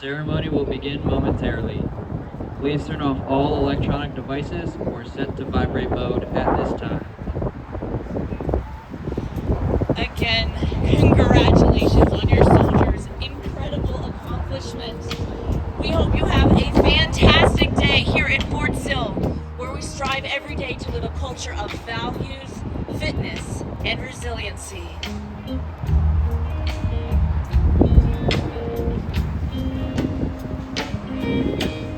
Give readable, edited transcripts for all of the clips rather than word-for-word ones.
ceremony will begin momentarily. Please turn off all electronic devices or set to vibrate mode at this time. Again, congratulations on your soldiers' incredible accomplishment. We hope you have a fantastic day here at Fort Sill, where we strive every day to live a culture of values, fitness, and resiliency.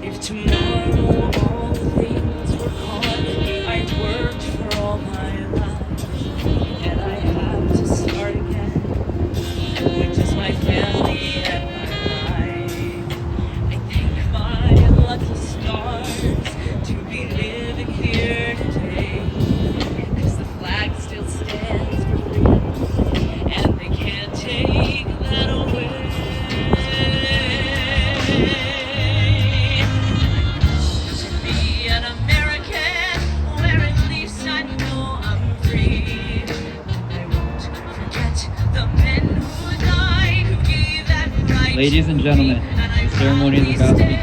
If tomorrow all things were gone, I'd worked for all my life, and I have to start again with just my family and my life. I thank my lucky stars to be living here today, 'cause the flag still stands for freedom, and they can't take that away. To be an American, where at least I know I'm free. I won't forget the men who died, who gave that right. Ladies and gentlemen, the ceremony is about to begin.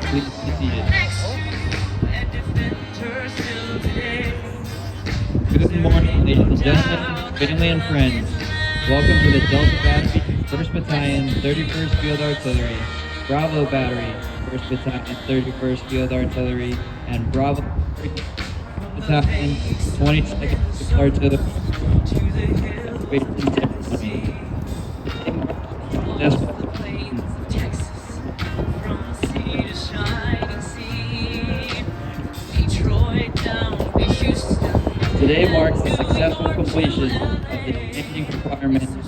Please be seated. Good morning, ladies and gentlemen, family and friends. Welcome to the Delta Battery, 1st Battalion, 31st Field Artillery, Bravo Battery, 1st Battalion, 31st Field Artillery, and Bravo Battalion, 22nd Field Artillery. Graduation ceremony. Today marks the successful completion of the demanding requirements of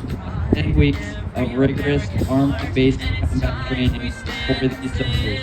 10 weeks of rigorous armed-based combat training for these soldiers.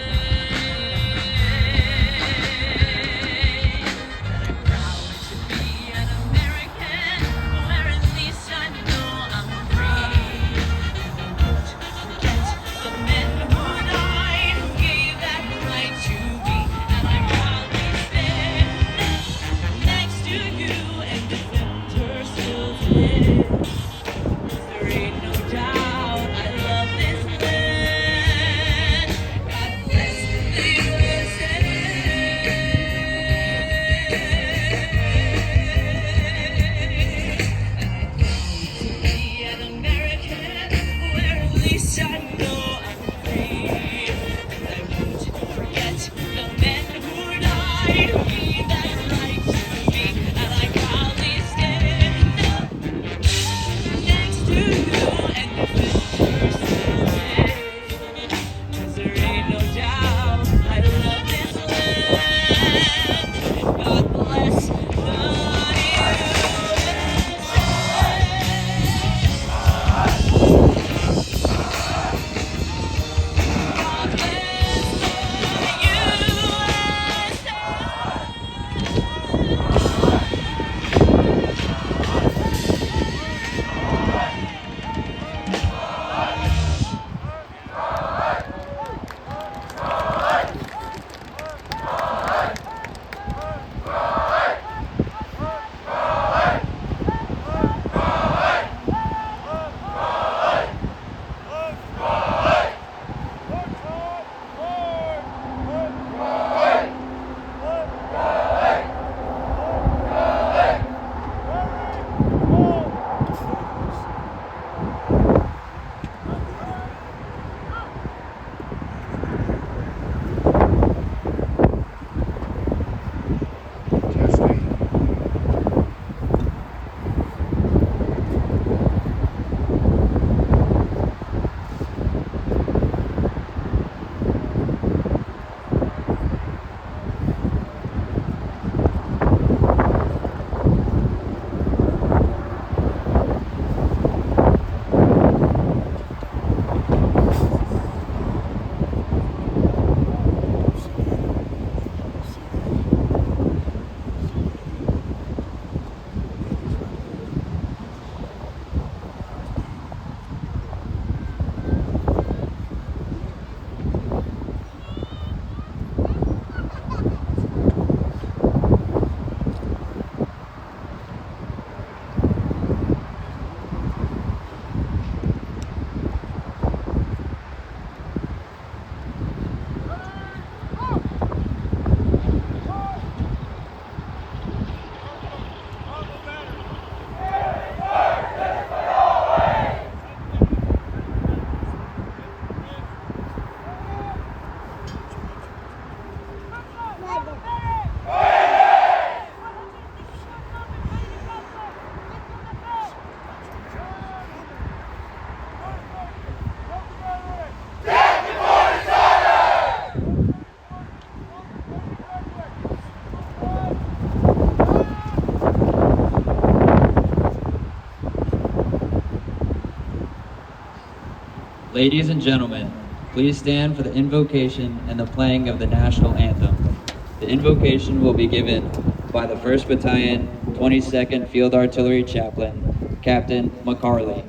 Ladies and gentlemen, please stand for the invocation and the playing of the national anthem. The invocation will be given by the 1st Battalion, 22nd Field Artillery Chaplain, Captain McCarley.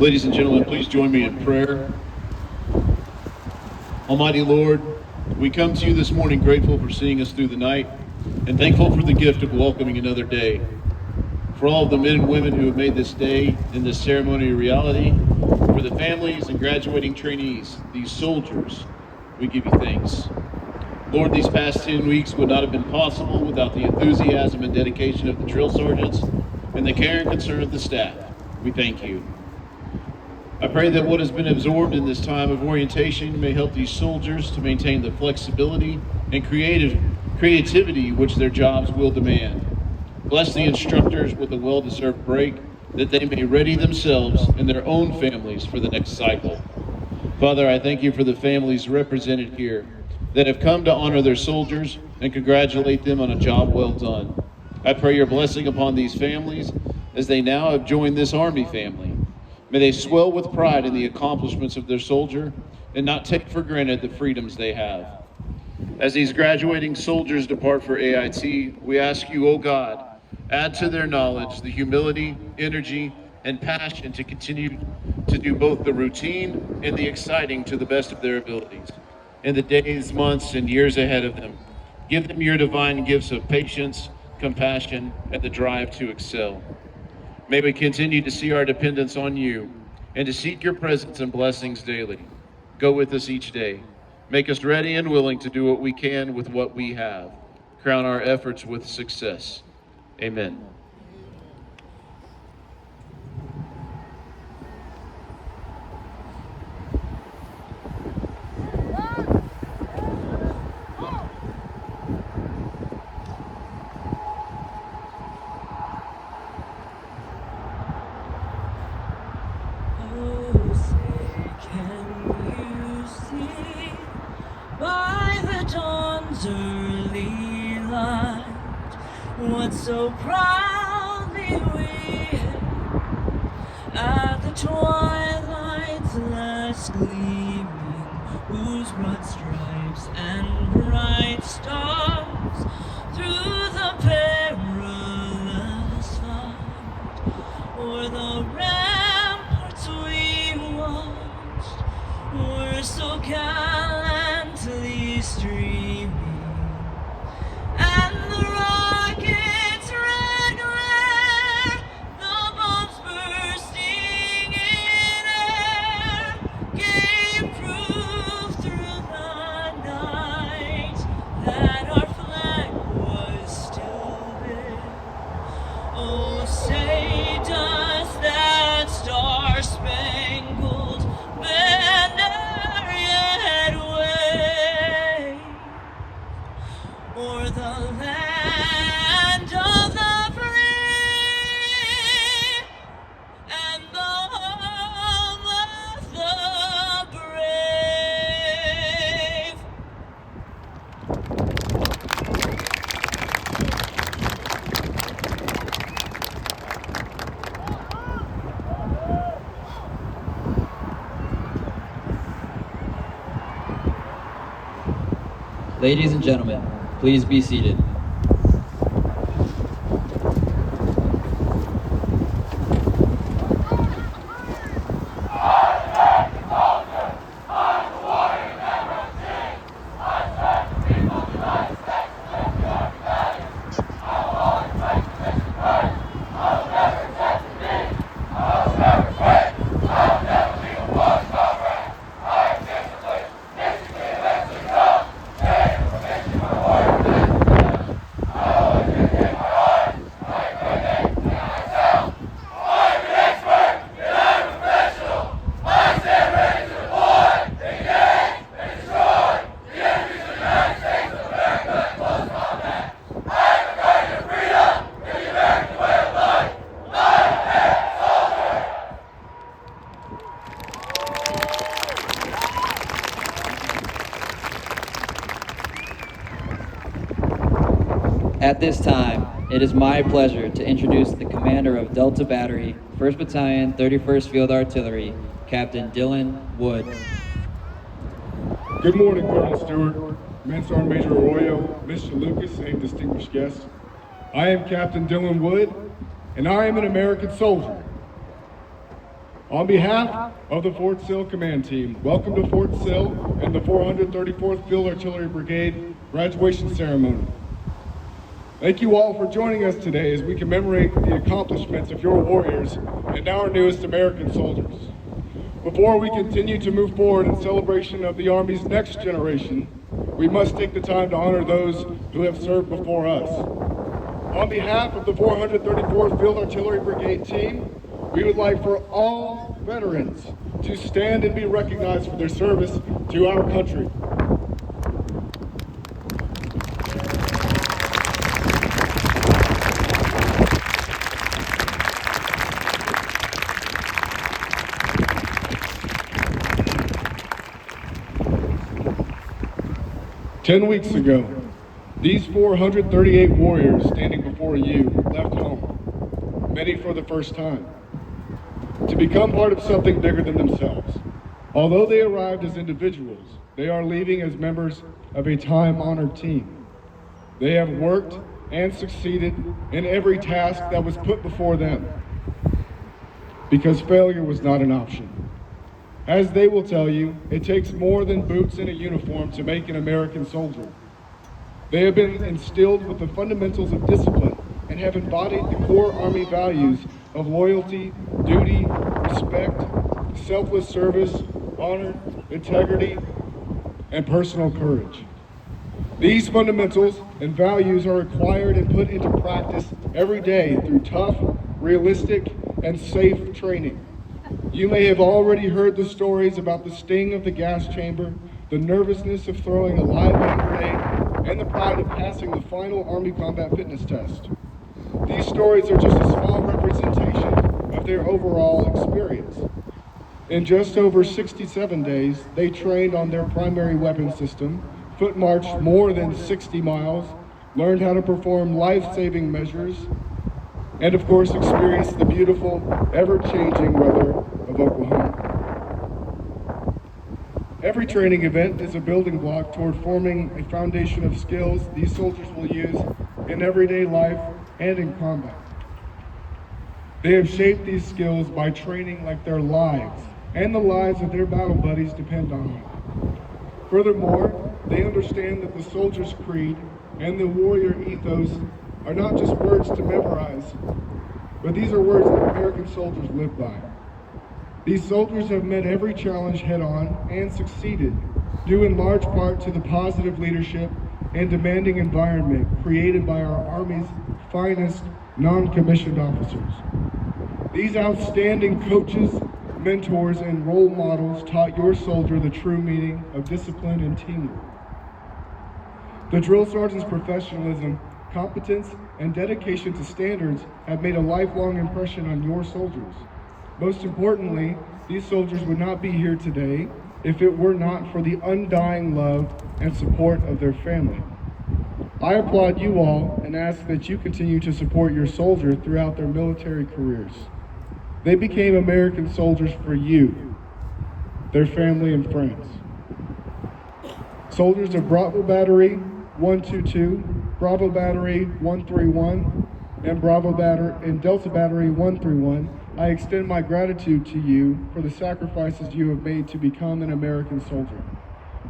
Ladies and gentlemen, please join me in prayer. Almighty Lord, we come to you this morning grateful for seeing us through the night and thankful for the gift of welcoming another day. For all of the men and women who have made this day and this ceremony a reality, for the families and graduating trainees, these soldiers, we give you thanks. Lord, these past 10 weeks would not have been possible without the enthusiasm and dedication of the drill sergeants and the care and concern of the staff. We thank you. I pray that what has been absorbed in this time of orientation may help these soldiers to maintain the flexibility and creativity which their jobs will demand. Bless the instructors with a well-deserved break, that they may ready themselves and their own families for the next cycle. Father, I thank you for the families represented here that have come to honor their soldiers and congratulate them on a job well done. I pray your blessing upon these families as they now have joined this Army family. May they swell with pride in the accomplishments of their soldier and not take for granted the freedoms they have. As these graduating soldiers depart for AIT, we ask you, O God, add to their knowledge the humility, energy, and passion to continue to do both the routine and the exciting to the best of their abilities. In the days, months, and years ahead of them, give them your divine gifts of patience, compassion, and the drive to excel. May we continue to see our dependence on you and to seek your presence and blessings daily. Go with us each day. Make us ready and willing to do what we can with what we have. Crown our efforts with success. Amen. Oh, say, can you see by the dawn's early light what so proudly we hailed at the twilight's last gleaming, whose broad stripes and bright stars through the perilous fight o'er the ramparts we watched were so gallantly streaming, and the rocket's red glare, the bombs bursting in air, gave proof through the night that our flag was still there. Oh, say does that star-spangled banner yet wave o'er the land of the free and the home of the brave? Ladies and gentlemen, please be seated. At this time, It is my pleasure to introduce the commander of Delta Battery, 1st Battalion, 31st Field Artillery, Captain Dylan Wood. Good morning, Colonel Stewart, Main Sergeant Major Arroyo, Mr. Lucas, and distinguished guests. I am Captain Dylan Wood, and I am an American soldier. On behalf of the Fort Sill Command Team, welcome to Fort Sill and the 434th Field Artillery Brigade graduation ceremony. Thank you all for joining us today as we commemorate the accomplishments of your warriors and our newest American soldiers. Before we continue to move forward in celebration of the Army's next generation, we must take the time to honor those who have served before us. On behalf of the 434th Field Artillery Brigade team, we would like for all veterans to stand and be recognized for their service to our country. "10 weeks ago, these 438 warriors standing before you left home, many for the first time, to become part of something bigger than themselves. Although they arrived as individuals, they are leaving as members of a time-honored team. They have worked and succeeded in every task that was put before them, because failure was not an option. As they will tell you, it takes more than boots and a uniform to make an American soldier. They have been instilled with the fundamentals of discipline and have embodied the core Army values of loyalty, duty, respect, selfless service, honor, integrity, and personal courage. These fundamentals and values are acquired and put into practice every day through tough, realistic, and safe training. You may have already heard the stories about the sting of the gas chamber, the nervousness of throwing a live hand grenade, and the pride of passing the final Army combat fitness test. These stories are just a small representation of their overall experience. In just over 67 days, they trained on their primary weapon system, foot marched more than 60 miles, learned how to perform life-saving measures, and of course experienced the beautiful, ever-changing weather of Oklahoma. Every training event is a building block toward forming a foundation of skills these soldiers will use in everyday life and in combat. They have shaped these skills by training like their lives and the lives of their battle buddies depend on it. Furthermore, they understand that the soldier's creed and the warrior ethos are not just words to memorize, but these are words that American soldiers live by. These soldiers have met every challenge head-on and succeeded, due in large part to the positive leadership and demanding environment created by our Army's finest non-commissioned officers. These outstanding coaches, mentors, and role models taught your soldier the true meaning of discipline and teamwork. The drill sergeant's professionalism, competence, and dedication to standards have made a lifelong impression on your soldiers. Most importantly, these soldiers would not be here today if it were not for the undying love and support of their family. I applaud you all and ask that you continue to support your soldiers throughout their military careers. They became American soldiers for you, their family and friends. Soldiers of Bravo Battery 122, Bravo Battery 131, and Delta Battery 131, I extend my gratitude to you for the sacrifices you have made to become an American soldier.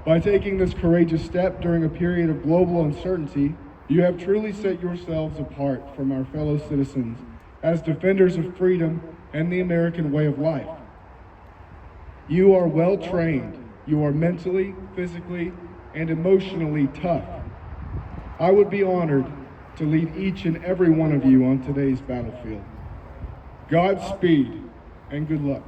By taking this courageous step during a period of global uncertainty, you have truly set yourselves apart from our fellow citizens as defenders of freedom and the American way of life. You are well trained. You are mentally, physically, and emotionally tough. I would be honored to lead each and every one of you on today's battlefield. Godspeed and good luck.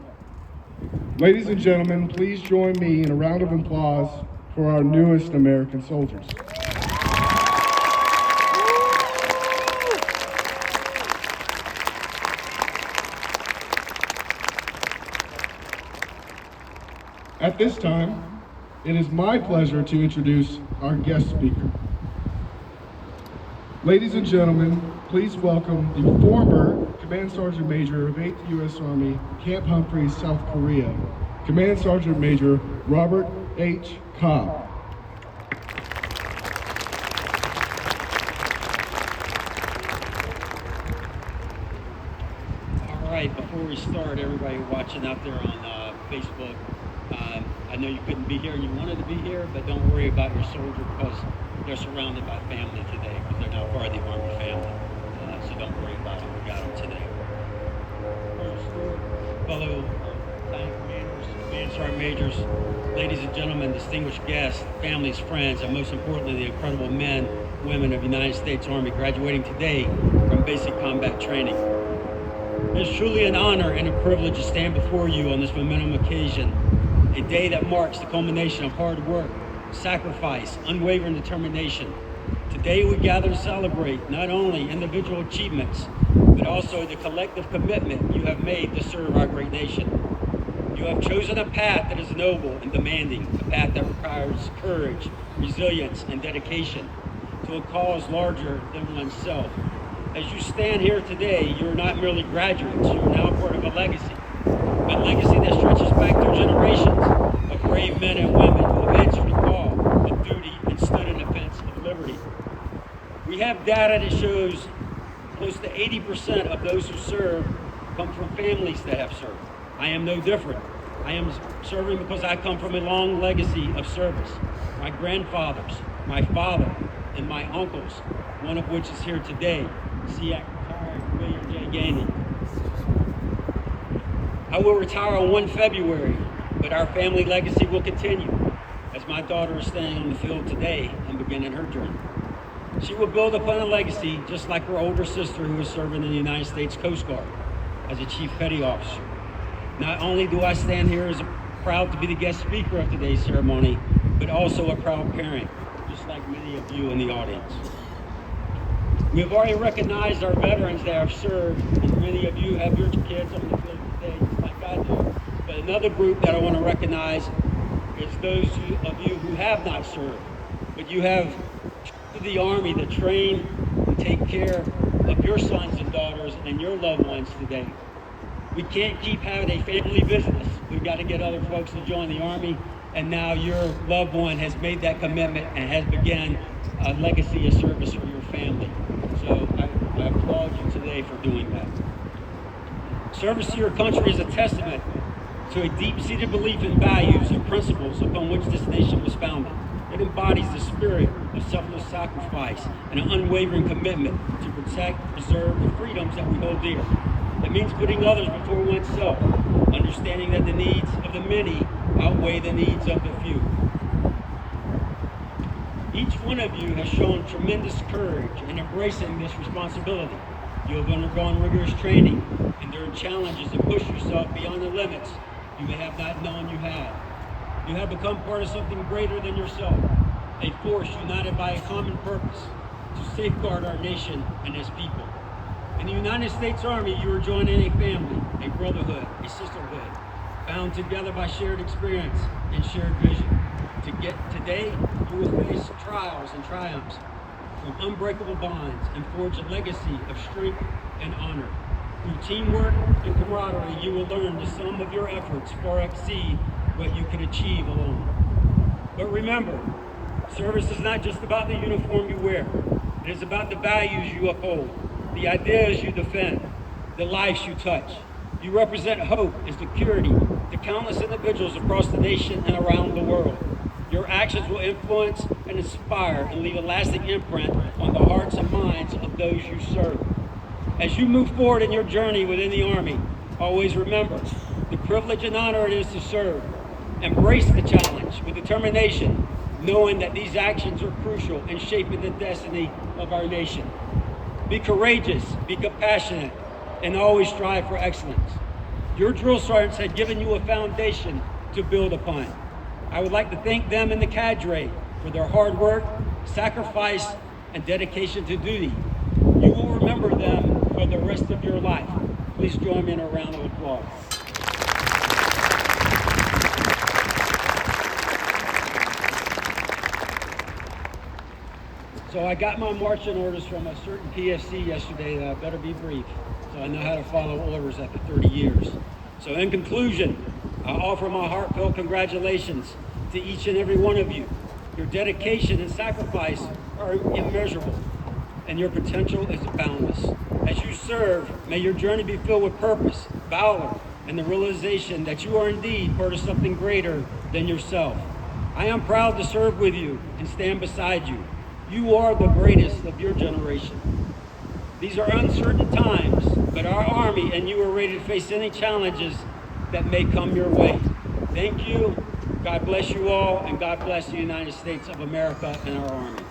Ladies and gentlemen, please join me in a round of applause for our newest American soldiers. At this time, it is my pleasure to introduce our guest speaker. Ladies and gentlemen, please welcome the former Command Sergeant Major of 8th U.S. Army, Camp Humphreys, South Korea, Command Sergeant Major Robert H. Cobb. All right, before we start, everybody watching out there on Facebook, I know you couldn't be here and you wanted to be here, but don't worry about your soldier because they're surrounded by family today because they're now part of the Army family. So don't worry about it. We got them today. Fellow battalion commanders, command sergeant majors, ladies and gentlemen, distinguished guests, families, friends, and most importantly, the incredible men, women of the United States Army graduating today from basic combat training. It is truly an honor and a privilege to stand before you on this momentum occasion, a day that marks the culmination of hard work, sacrifice, unwavering determination. Today we gather to celebrate not only individual achievements, but also the collective commitment you have made to serve our great nation. You have chosen a path that is noble and demanding, a path that requires courage, resilience, and dedication to a cause larger than oneself. As you stand here today, you are not merely graduates, you are now part of a legacy that stretches back through generations of brave men and women who have answered the call of duty and stood in defense of liberty. We have data that shows close to 80% of those who serve come from families that have served. I am no different. I am serving because I come from a long legacy of service. My grandfathers, my father, and my uncles, one of which is here today, SEAC retired William J. Gainey. I will retire on 1 February, but our family legacy will continue as my daughter is standing on the field today and beginning her journey. She will build upon a legacy just like her older sister who is serving in the United States Coast Guard as a Chief Petty Officer. Not only do I stand here as proud to be the guest speaker of today's ceremony, but also a proud parent, just like many of you in the audience. We have already recognized our veterans that have served, and many of you have your kids on the field today, just like I do. But another group that I want to recognize is those of you who have not served, but you have to the Army to train and take care of your sons and daughters and your loved ones today. We can't keep having a family business. We've got to get other folks to join the Army, and now your loved one has made that commitment and has begun a legacy of service for your family. So I applaud you today for doing that. Service to your country is a testament to a deep-seated belief in values and principles upon which this nation was founded. It embodies the spirit of selfless sacrifice and an unwavering commitment to protect, preserve the freedoms that we hold dear. It means putting others before oneself, understanding that the needs of the many outweigh the needs of the few. Each one of you has shown tremendous courage in embracing this responsibility. You have undergone rigorous training, endured challenges, and pushed yourself beyond the limits you may have not known you had. You have become part of something greater than yourself, a force united by a common purpose to safeguard our nation and its people. In the United States Army, you are joining a family, a brotherhood, a sisterhood, bound together by shared experience and shared vision. Today, you will face trials and triumphs from unbreakable bonds and forge a legacy of strength and honor. Through teamwork and camaraderie, you will learn the sum of your efforts far exceed what you can achieve alone. But remember, service is not just about the uniform you wear. It is about the values you uphold, the ideas you defend, the lives you touch. You represent hope and security to countless individuals across the nation and around the world. Your actions will influence and inspire and leave a lasting imprint on the hearts and minds of those you serve. As you move forward in your journey within the Army, always remember the privilege and honor it is to serve. Embrace the challenge with determination, knowing that these actions are crucial in shaping the destiny of our nation. Be courageous, be compassionate, and always strive for excellence. Your drill sergeants have given you a foundation to build upon. I would like to thank them and the cadre for their hard work, sacrifice, and dedication to duty. You will remember them for the rest of your life. Please join me in a round of applause. So I got my marching orders from a certain PFC yesterday that I better be brief, so I know how to follow orders after 30 years. So in conclusion, I offer my heartfelt congratulations to each and every one of you. Your dedication and sacrifice are immeasurable, and your potential is boundless. As you serve, may your journey be filled with purpose, valor, and the realization that you are indeed part of something greater than yourself. I am proud to serve with you and stand beside you. You are the greatest of your generation. These are uncertain times, but our Army and you are ready to face any challenges that may come your way. Thank you. God bless you all, and God bless the United States of America and our Army.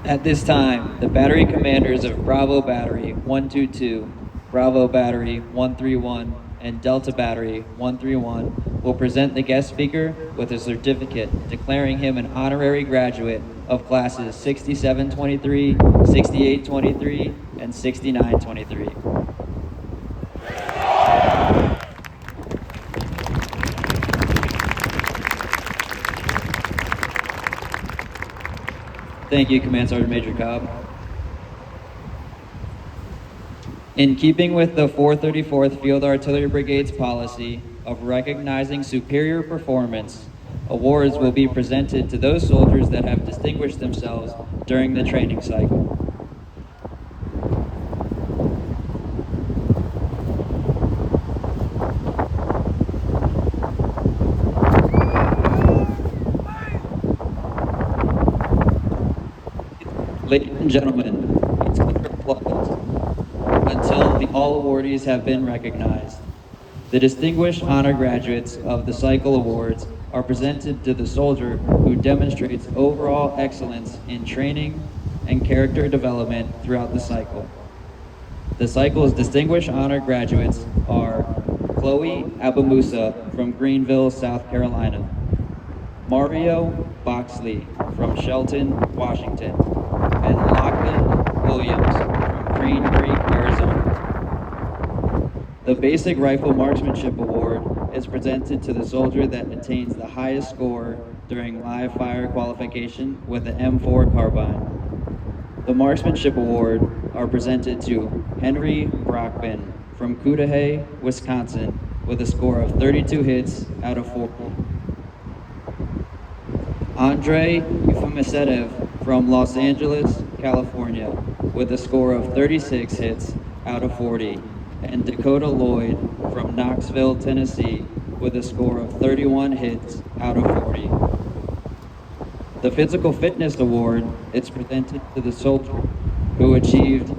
At this time, the battery commanders of Bravo Battery 122, Bravo Battery 131, and Delta Battery 131 will present the guest speaker with a certificate declaring him an honorary graduate of classes 6723, 6823, and 6923. Thank you, Command Sergeant Major Cobb. In keeping with the 434th Field Artillery Brigade's policy of recognizing superior performance, awards will be presented to those soldiers that have distinguished themselves during the training cycle. Ladies and gentlemen, please clear applause until all awardees have been recognized. The distinguished honor graduates of the cycle awards are presented to the soldier who demonstrates overall excellence in training and character development throughout the cycle. The cycle's distinguished honor graduates are Chloe Abamusa from Greenville, South Carolina, Mario Boxley from Shelton, Washington, and Lachlan Williams from Green Creek, Arizona. The Basic Rifle Marksmanship Award is presented to the soldier that attains the highest score during live fire qualification with the M4 carbine. The Marksmanship Award are presented to Henry Brockman from Cudahy, Wisconsin, with a score of 32 hits out of 40. Andrei Euphomisedev from Los Angeles, California, with a score of 36 hits out of 40, and Dakota Lloyd from Knoxville, Tennessee, with a score of 31 hits out of 40. The Physical Fitness Award is presented to the soldier who achieved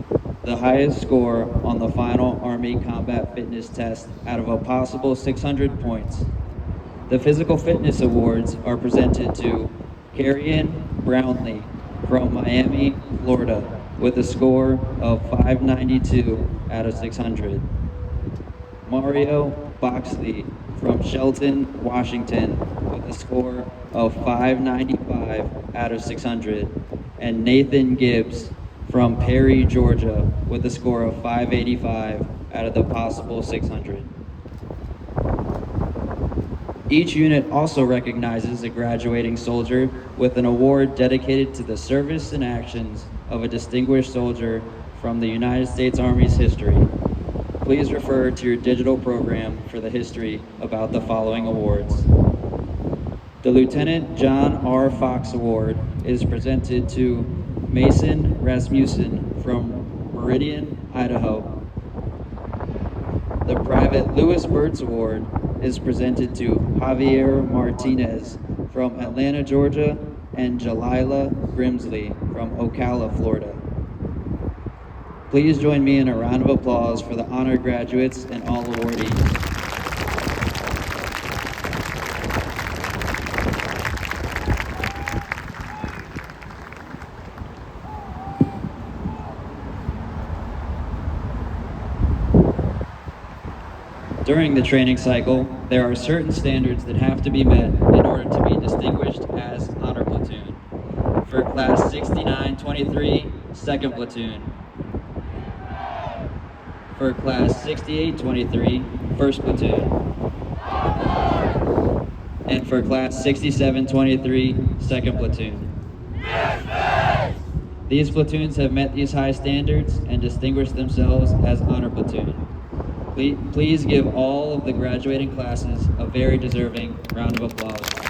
the highest score on the final Army Combat Fitness Test out of a possible 600 points. The Physical Fitness Awards are presented to Carrion Brownlee from Miami, Florida, with a score of 592 out of 600. Mario Boxley from Shelton, Washington, with a score of 595 out of 600. And Nathan Gibbs from Perry, Georgia, with a score of 585 out of the possible 600. Each unit also recognizes a graduating soldier with an award dedicated to the service and actions of a distinguished soldier from the United States Army's history. Please refer to your digital program for the history about the following awards. The Lieutenant John R. Fox Award is presented to Mason Rasmussen from Meridian, Idaho. The Private Lewis Burtz Award is presented to Javier Martinez from Atlanta, Georgia, and Jalila Grimsley from Ocala, Florida. Please join me in a round of applause for the honor graduates and all awardees. During the training cycle, there are certain standards that have to be met in order to be distinguished as Honor Platoon. For Class 6923, 2nd Platoon, for Class 6823, 1st Platoon. And for Class 6723, 2nd Platoon. These platoons have met these high standards and distinguished themselves as honor platoon. Please give all of the graduating classes a very deserving round of applause.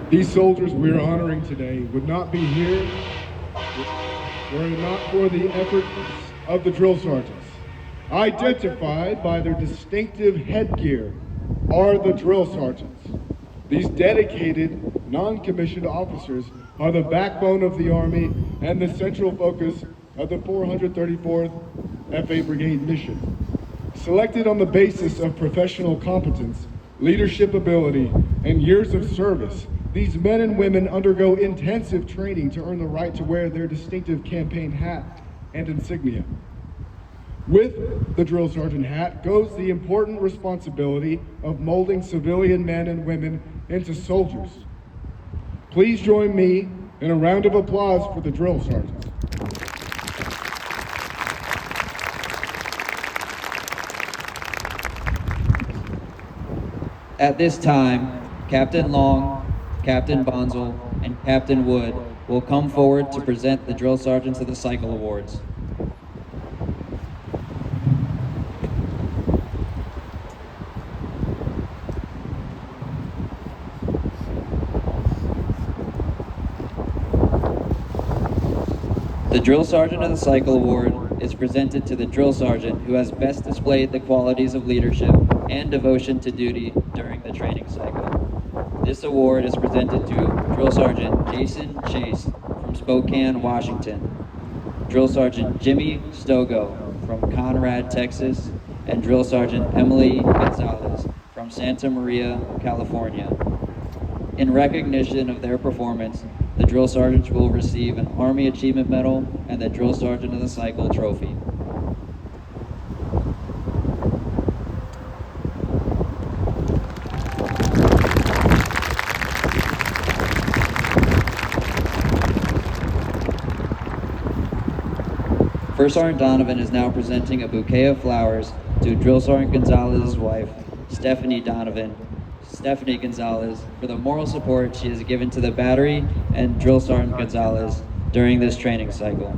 These soldiers we are honoring today would not be here were it not for the efforts of the drill sergeants. Identified by their distinctive headgear are the drill sergeants. These dedicated, non-commissioned officers are the backbone of the Army and the central focus of the 434th FA Brigade mission. Selected on the basis of professional competence, leadership ability, and years of service, these men and women undergo intensive training to earn the right to wear their distinctive campaign hat and insignia. With the drill sergeant hat goes the important responsibility of molding civilian men and women into soldiers. Please join me in a round of applause for the drill sergeants. At this time, Captain Long, Captain Bonzel, and Captain Wood will come forward to present the Drill Sergeants of the Cycle Awards. The Drill Sergeant of the Cycle Award is presented to the Drill Sergeant who has best displayed the qualities of leadership and devotion to duty during the training cycle. This award is presented to Drill Sergeant Jason Chase from Spokane, Washington, Drill Sergeant Jimmy Stogo from Conrad, Texas, and Drill Sergeant Emily Gonzalez from Santa Maria, California. In recognition of their performance, the Drill Sergeants will receive an Army Achievement Medal and the Drill Sergeant of the Cycle Trophy. First Sergeant Donovan is now presenting a bouquet of flowers to Drill Sergeant Gonzalez's wife, Stephanie Gonzalez, for the moral support she has given to the battery and Drill Sergeant Gonzalez during this training cycle.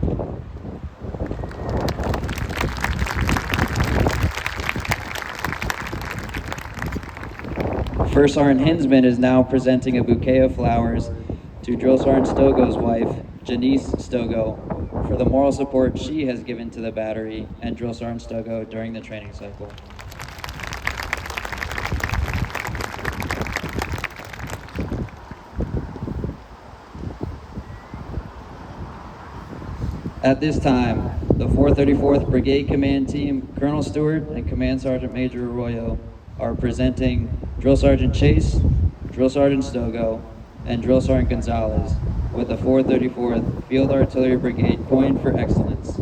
First Sergeant Hinsman is now presenting a bouquet of flowers to Drill Sergeant Stogo's wife, Janice Stogo, for the moral support she has given to the battery and Drill Sergeant Stogo during the training cycle. At this time, the 434th Brigade Command Team, Colonel Stewart and Command Sergeant Major Arroyo are presenting Drill Sergeant Chase, Drill Sergeant Stogo, and Drill Sergeant Gonzalez with the 434th Field Artillery Brigade Coin for Excellence.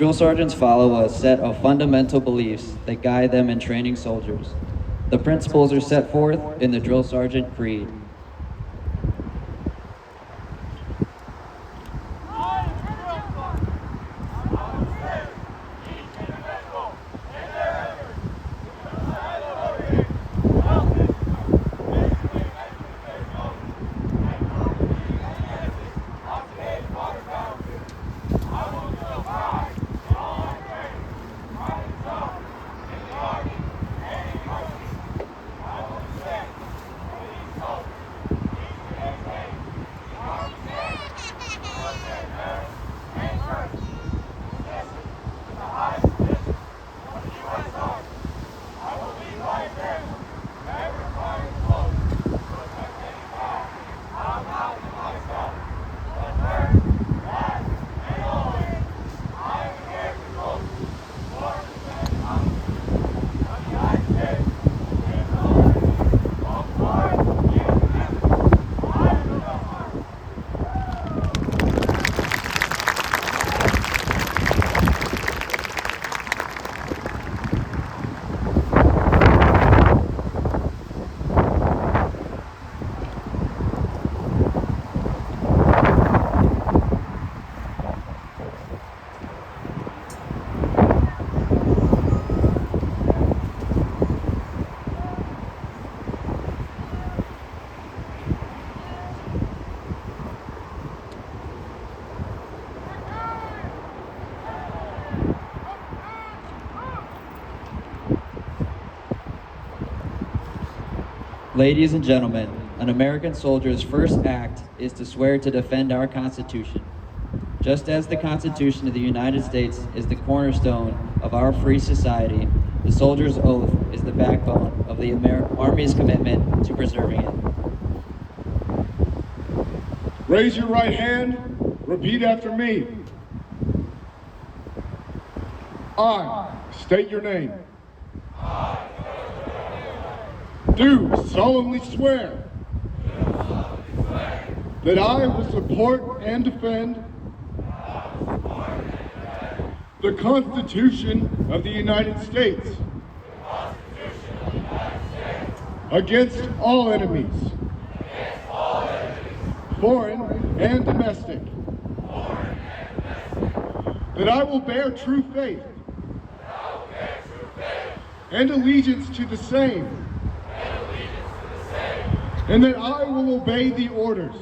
Drill sergeants follow a set of fundamental beliefs that guide them in training soldiers. The principles are set forth in the Drill Sergeant Creed. Ladies and gentlemen, an American soldier's first act is to swear to defend our Constitution. Just as the Constitution of the United States is the cornerstone of our free society, the soldier's oath is the backbone of the Army's commitment to preserving it. Raise your right hand, repeat after me. I state your name. Do solemnly swear that I will support and defend the Constitution of the United States against all enemies, foreign and domestic, that I will bear true faith and allegiance to the same, and that I will obey the orders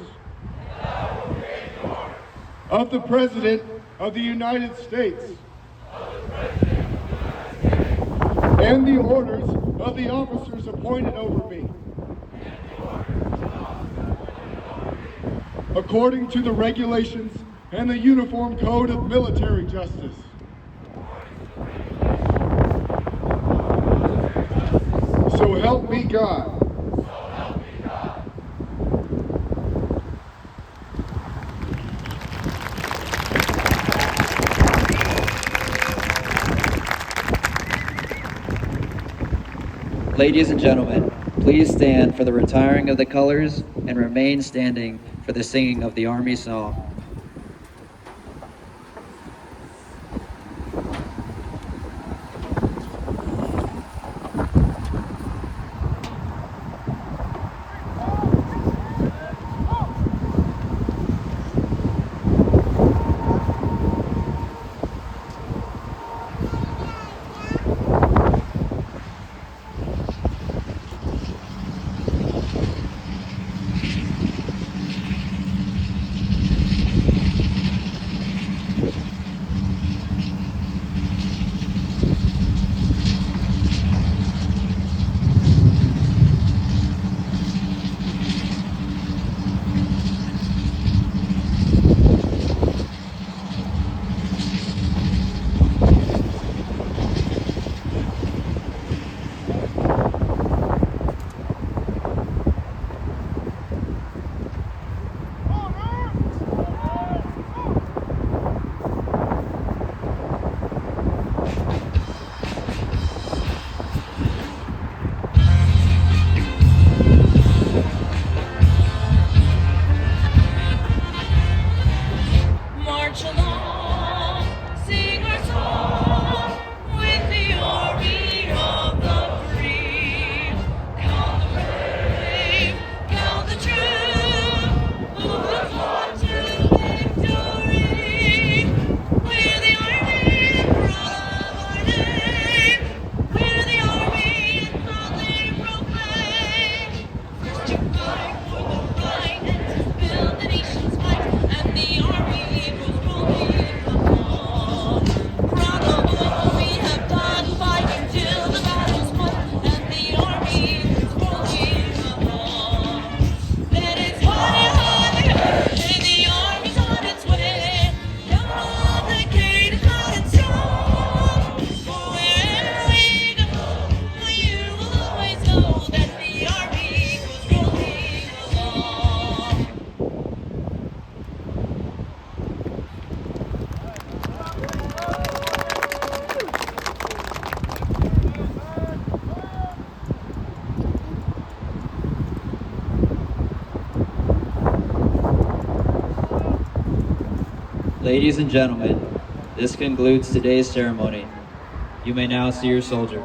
of the President of the United States and the orders of the officers appointed over me, according to the regulations and the Uniform Code of Military Justice. So help me God. Ladies and gentlemen, please stand for the retiring of the colors and remain standing for the singing of the Army song. March along, sing our song with the army of the free. Count the brave, count the true, who have fought to victory. We're the army, proud of our name. We're the army, and proudly proclaim. First to fight for the right and to build the nation's might, and the army. Ladies and gentlemen, this concludes today's ceremony. You may now see your soldier.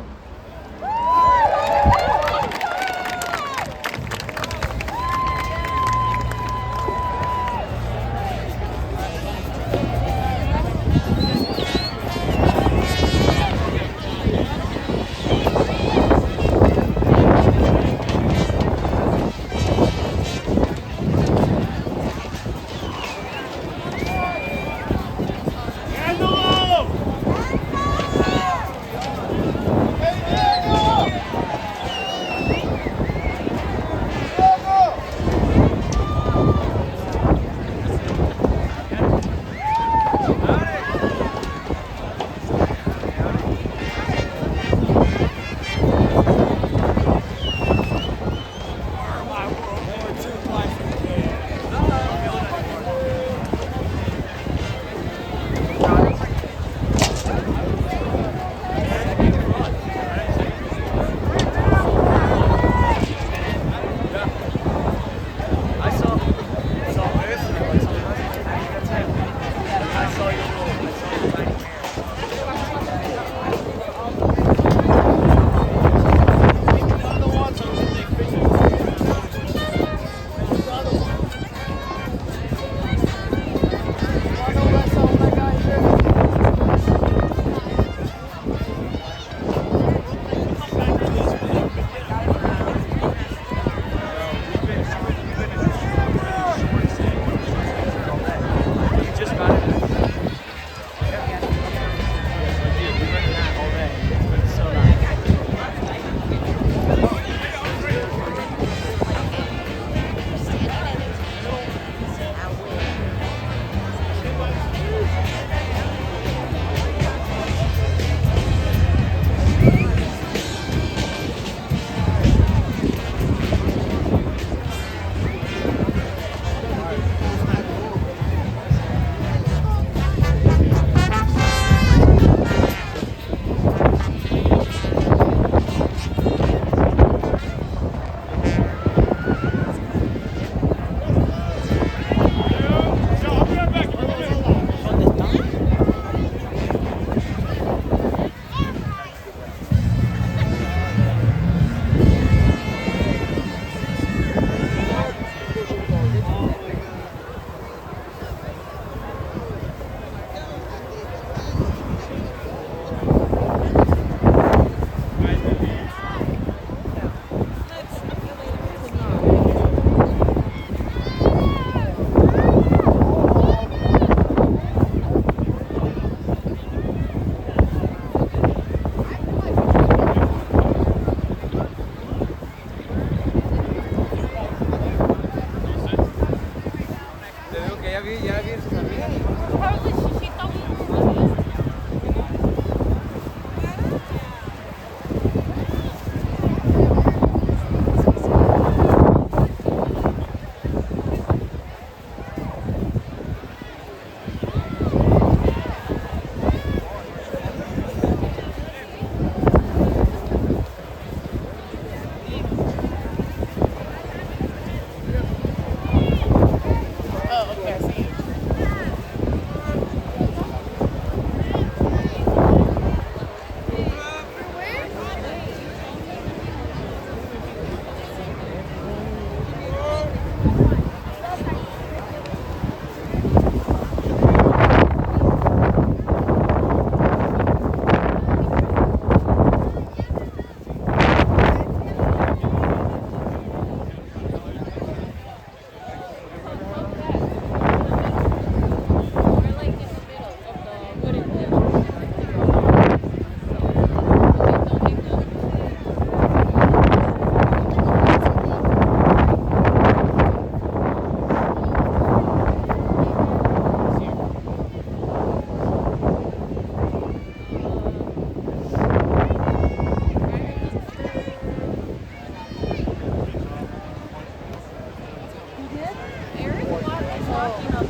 Eric Flores is walking up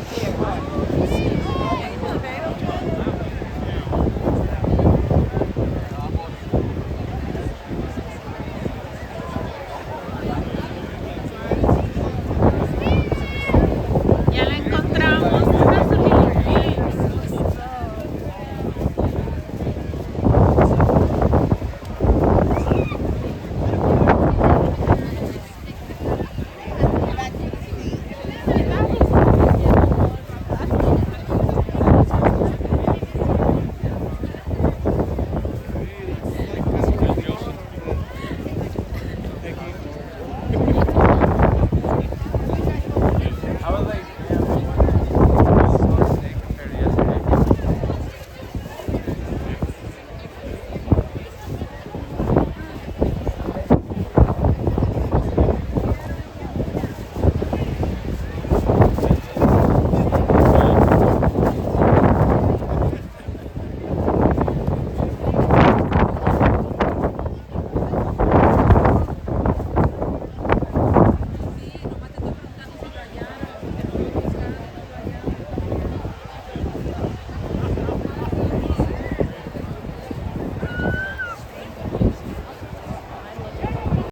there.